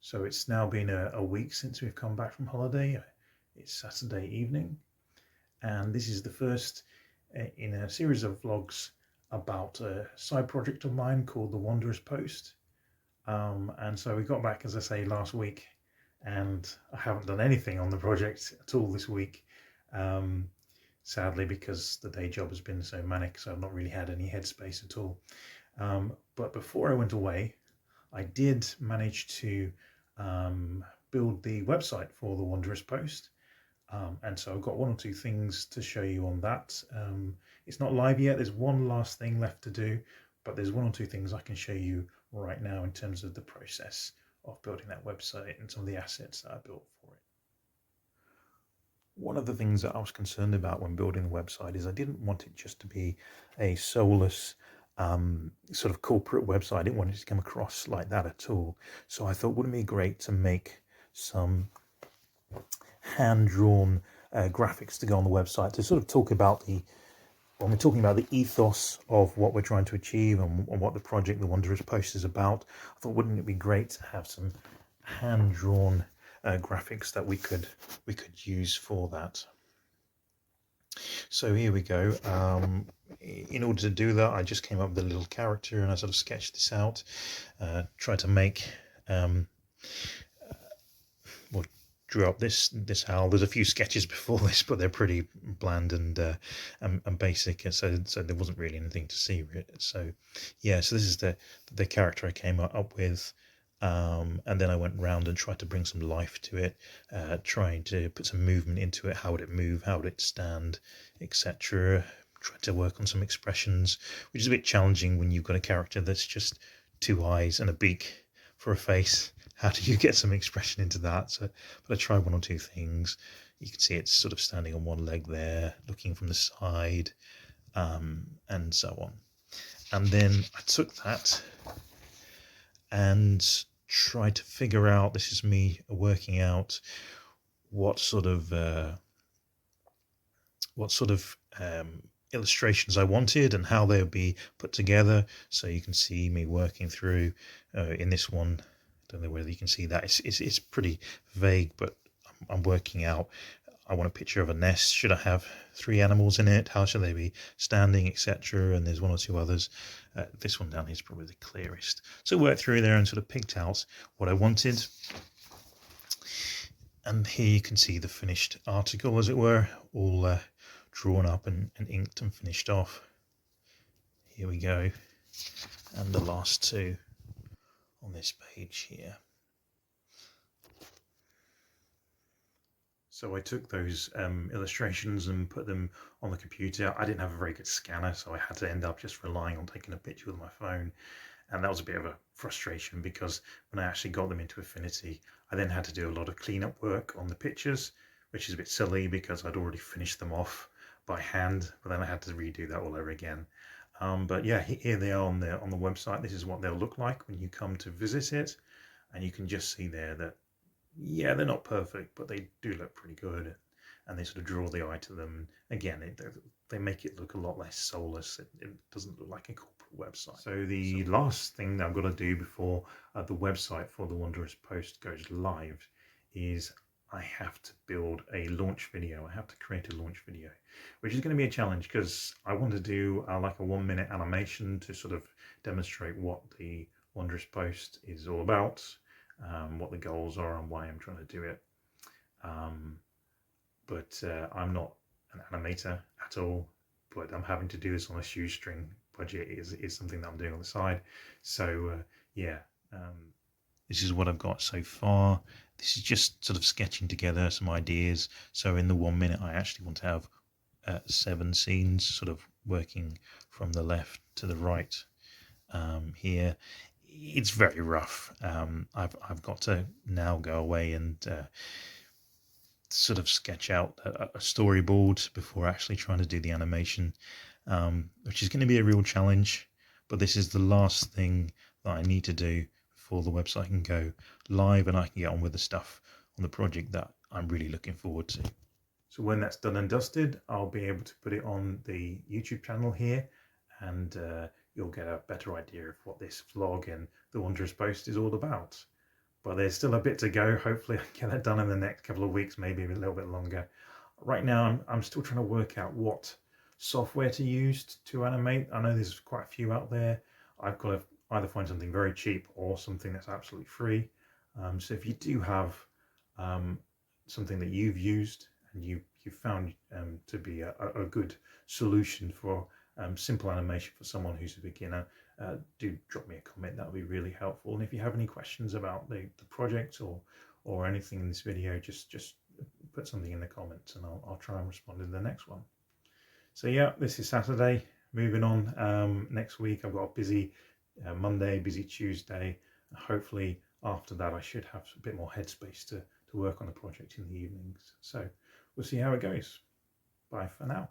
So it's now been a week since we've come back from holiday. It's Saturday evening, and this is the first in a series of vlogs about a side project of mine called The Wanderer's Post. And so we got back, as I say, last week, and I haven't done anything on the project at all this week. Um, Sadly, because the day job has been so manic, so I've not really had any headspace at all. But before I went away, I did manage to build the website for the Wanderers Post. And so I've got one or two things to show you on that. It's not live yet. There's one last thing left to do, but there's one or two things I can show you right now in terms of the process of building that website and some of the assets that I built for it. One of the things that I was concerned about when building the website is I didn't want it just to be a soulless sort of corporate website. I didn't want it to come across like that at all. So I thought, wouldn't it be great to make some hand-drawn graphics to go on the website to sort of talk about when we're talking about the ethos of what we're trying to achieve and what the project The Wanderers Post is about. I thought, wouldn't it be great to have some hand-drawn graphics that we could use for that. So here we go. In order to do that, I just came up with a little character and I sort of sketched this out. Tried to make well, drew up this owl. There's a few sketches before this, but they're pretty bland and basic, so there wasn't really anything to see. So yeah, so this is the character I came up with. And then I went round and tried to bring some life to it, trying to put some movement into it. How would it move? How would it stand, etc. Tried to work on some expressions, which is a bit challenging when you've got a character that's just two eyes and a beak for a face. How do you get some expression into that? So, but I tried one or two things. You can see it's sort of standing on one leg there, looking from the side, and so on. And then I took that and try to figure out, this is me working out what sort of illustrations I wanted and how they would be put together. So you can see me working through in this one. I don't know whether you can see that. It's pretty vague, but I'm working out. I want a picture of a nest. Should I have 3 animals in it? How should they be standing, etc.? And there's one or two others. This one down here is probably the clearest. So I worked through there and sort of picked out what I wanted. And here you can see the finished article, as it were, all drawn up and inked and finished off. Here we go. And the last two on this page here. So I took those illustrations and put them on the computer. I didn't have a very good scanner, so I had to end up just relying on taking a picture with my phone. And that was a bit of a frustration because when I actually got them into Affinity, I then had to do a lot of cleanup work on the pictures, which is a bit silly because I'd already finished them off by hand, but then I had to redo that all over again. But yeah, here they are on the website. This is what they'll look like when you come to visit it. And you can just see there that, yeah, they're not perfect, but they do look pretty good. And they sort of draw the eye to them. Again, they make it look a lot less soulless. It doesn't look like a corporate website. So the last thing that I've got to do before the website for the Wanderers Post goes live is I have to build a launch video. I have to create a launch video, which is going to be a challenge because I want to do like a 1-minute animation to sort of demonstrate what the Wanderers Post is all about, what the goals are and why I'm trying to do it. But I'm not an animator at all, but I'm having to do this on a shoestring budget is something that I'm doing on the side. So yeah, this is what I've got so far. This is just sort of sketching together some ideas. So in the 1 minute, I actually want to have 7 scenes, sort of working from the left to the right. Here, it's very rough. I've got to now go away and sort of sketch out a storyboard before actually trying to do the animation, which is going to be a real challenge. But this is the last thing that I need to do before the website can go live and I can get on with the stuff on the project that I'm really looking forward to. So when that's done and dusted, I'll be able to put it on the YouTube channel here, and you'll get a better idea of what this vlog and the Wanderers Post is all about. but there's still a bit to go. Hopefully I can get that done in the next couple of weeks, maybe a little bit longer. Right now I'm still trying to work out what software to use to animate. I know there's quite a few out there. I've got to either find something very cheap or something that's absolutely free. So if you do have um, something that you've used and you found to be a good solution for simple animation for someone who's a beginner, do drop me a comment. That would be really helpful. And if you have any questions about the project or anything in this video, just put something in the comments and I'll try and respond in the next one. So yeah, this is Saturday. Moving on, next week I've got a busy Monday, busy Tuesday. Hopefully after that I should have a bit more headspace to work on the project in the evenings. So we'll see how it goes. Bye for now.